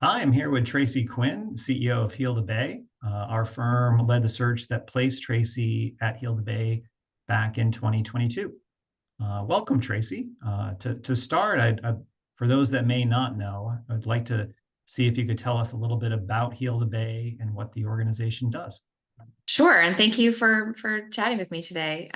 I am here with Tracy Quinn, CEO of Heal the Bay. Our firm led the search that placed Tracy at Heal the Bay back in 2022. Welcome, Tracy. To start, for those that may not know, I'd like to see if you could tell us a little bit about Heal the Bay and what the organization does. Sure, and thank you for chatting with me today.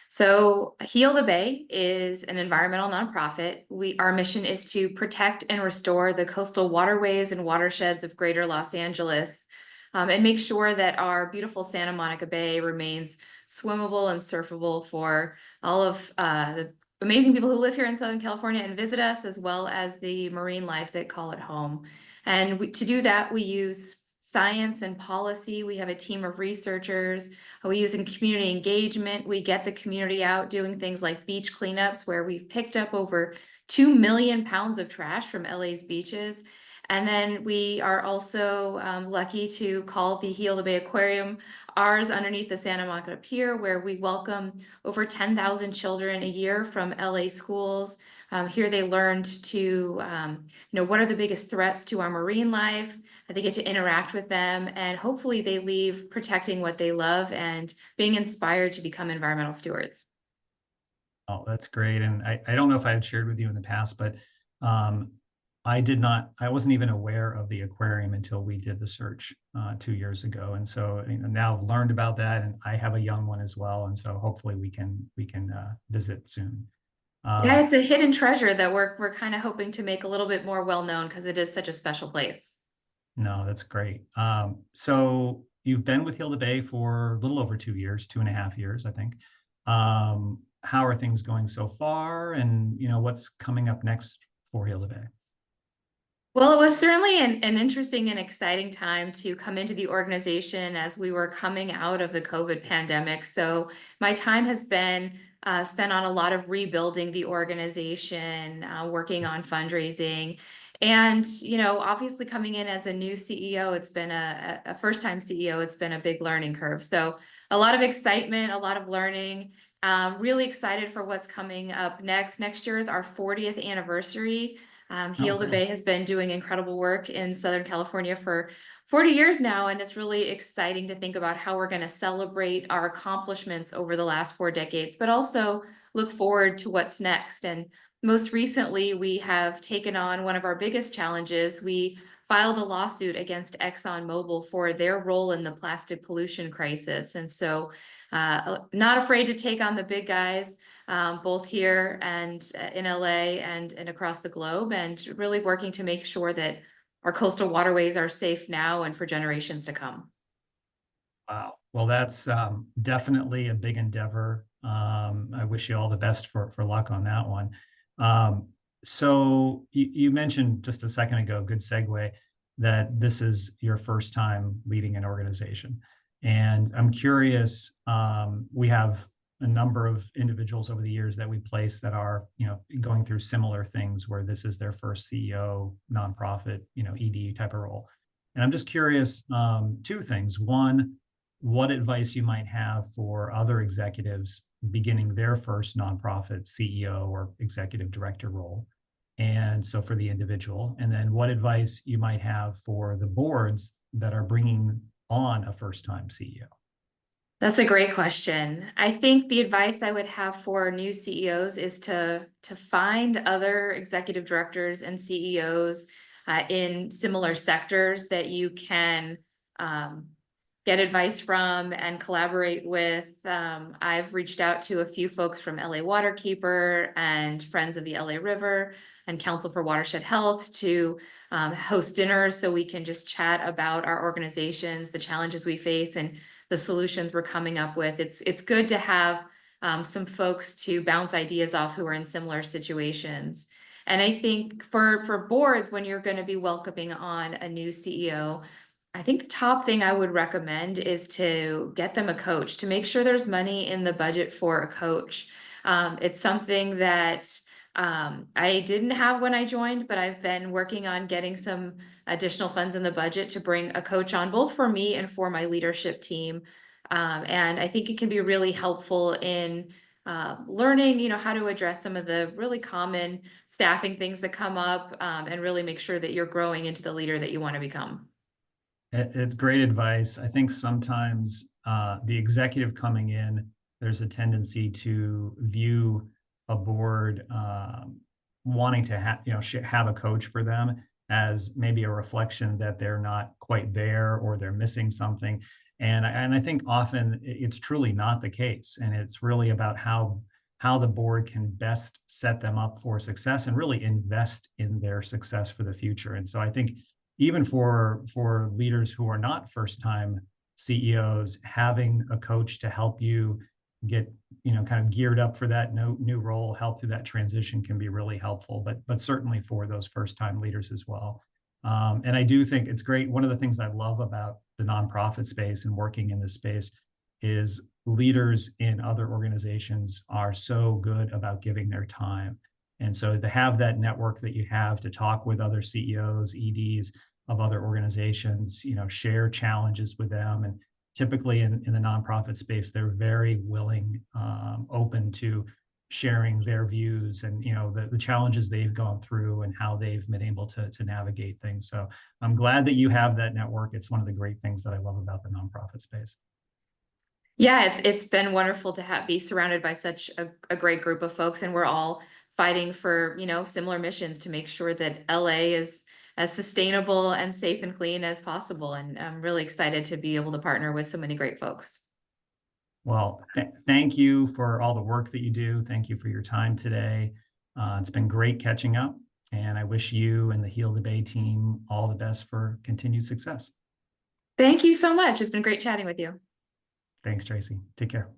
So Heal the Bay is an environmental nonprofit. Our mission is to protect and restore the coastal waterways and watersheds of Greater Los Angeles, and make sure that our beautiful Santa Monica Bay remains swimmable and surfable for all of the amazing people who live here in Southern California and visit us, as well as the marine life that call it home. And to do that, we use science and policy. We have a team of researchers. We use in community engagement. We get the community out doing things like beach cleanups, where we've picked up over 2 million pounds of trash from LA's beaches. And then we are also lucky to call the Heal the Bay Aquarium ours underneath the Santa Monica Pier, where we welcome over 10,000 children a year from LA schools. Here they learned to, what are the biggest threats to our marine life? They get to interact with them, and hopefully they leave protecting what they love and being inspired to become environmental stewards. Oh, that's great. And I don't know if I had shared with you in the past, but I wasn't even aware of the aquarium until we did the search 2 years ago. And so now I've learned about that, and I have a young one as well. And so hopefully we can visit soon. Yeah, it's a hidden treasure that we're kind of hoping to make a little bit more well known, because it is such a special place. No, that's great. So you've been with Heal the Bay for a little over 2 years, 2.5 years, I think. How are things going so far? And what's coming up next for Heal the Bay? Well, it was certainly an interesting and exciting time to come into the organization as we were coming out of the COVID pandemic. So my time has been spent on a lot of rebuilding the organization, working on fundraising. And, obviously coming in as a new CEO, it's been a first-time CEO, it's been a big learning curve. So a lot of excitement, a lot of learning. Really excited for what's coming up next. Next year is our 40th anniversary. Heal the Bay has been doing incredible work in Southern California for 40 years now, and it's really exciting to think about how we're going to celebrate our accomplishments over the last 4 decades, but also look forward to what's next. And most recently, we have taken on one of our biggest challenges. We filed a lawsuit against ExxonMobil for their role in the plastic pollution crisis. And so not afraid to take on the big guys, both here and in LA and across the globe, and really working to make sure that our coastal waterways are safe now and for generations to come. Wow. Well, that's definitely a big endeavor. I wish you all the best for luck on that one. So you mentioned just a second ago, good segue, that this is your first time leading an organization. And I'm curious, we have a number of individuals over the years that we place that are, going through similar things where this is their first CEO, nonprofit, ED type of role. And I'm just curious, two things. One, what advice you might have for other executives beginning their first nonprofit CEO or executive director role. And so for the individual, and then what advice you might have for the boards that are bringing on a first-time CEO. That's a great question. I think the advice I would have for new CEOs is to find other executive directors and CEOs in similar sectors that you can get advice from and collaborate with. I've reached out to a few folks from LA Waterkeeper and Friends of the LA River and Council for Watershed Health to host dinners so we can just chat about our organizations, the challenges we face, and the solutions we're coming up with. It's good to have some folks to bounce ideas off who are in similar situations. And I think for boards, when you're going to be welcoming on a new CEO, I think the top thing I would recommend is to get them a coach, to make sure there's money in the budget for a coach. It's something that I didn't have when I joined, but I've been working on getting some additional funds in the budget to bring a coach on, both for me and for my leadership team. And I think it can be really helpful in learning, how to address some of the really common staffing things that come up, and really make sure that you're growing into the leader that you want to become. It's great advice. I think sometimes the executive coming in, there's a tendency to view a board wanting to have a coach for them as maybe a reflection that they're not quite there or they're missing something. And I think often it's truly not the case. And it's really about how the board can best set them up for success and really invest in their success for the future. And so I think even for leaders who are not first time CEOs, having a coach to help you get kind of geared up for that new role, help through that transition can be really helpful. But certainly for those first time leaders as well. And I do think it's great. One of the things I love about the nonprofit space and working in this space is leaders in other organizations are so good about giving their time. And so to have that network that you have to talk with other CEOs, EDs of other organizations, share challenges with them. And typically in the nonprofit space, they're very willing, open to sharing their views and the challenges they've gone through and how they've been able to navigate things. So I'm glad that you have that network. It's one of the great things that I love about the nonprofit space. Yeah, it's been wonderful to be surrounded by such a great group of folks, and we're all fighting for, similar missions to make sure that LA is as sustainable and safe and clean as possible. And I'm really excited to be able to partner with so many great folks. Well, thank you for all the work that you do. Thank you for your time today. It's been great catching up, and I wish you and the Heal the Bay team all the best for continued success. Thank you so much. It's been great chatting with you. Thanks, Tracy. Take care.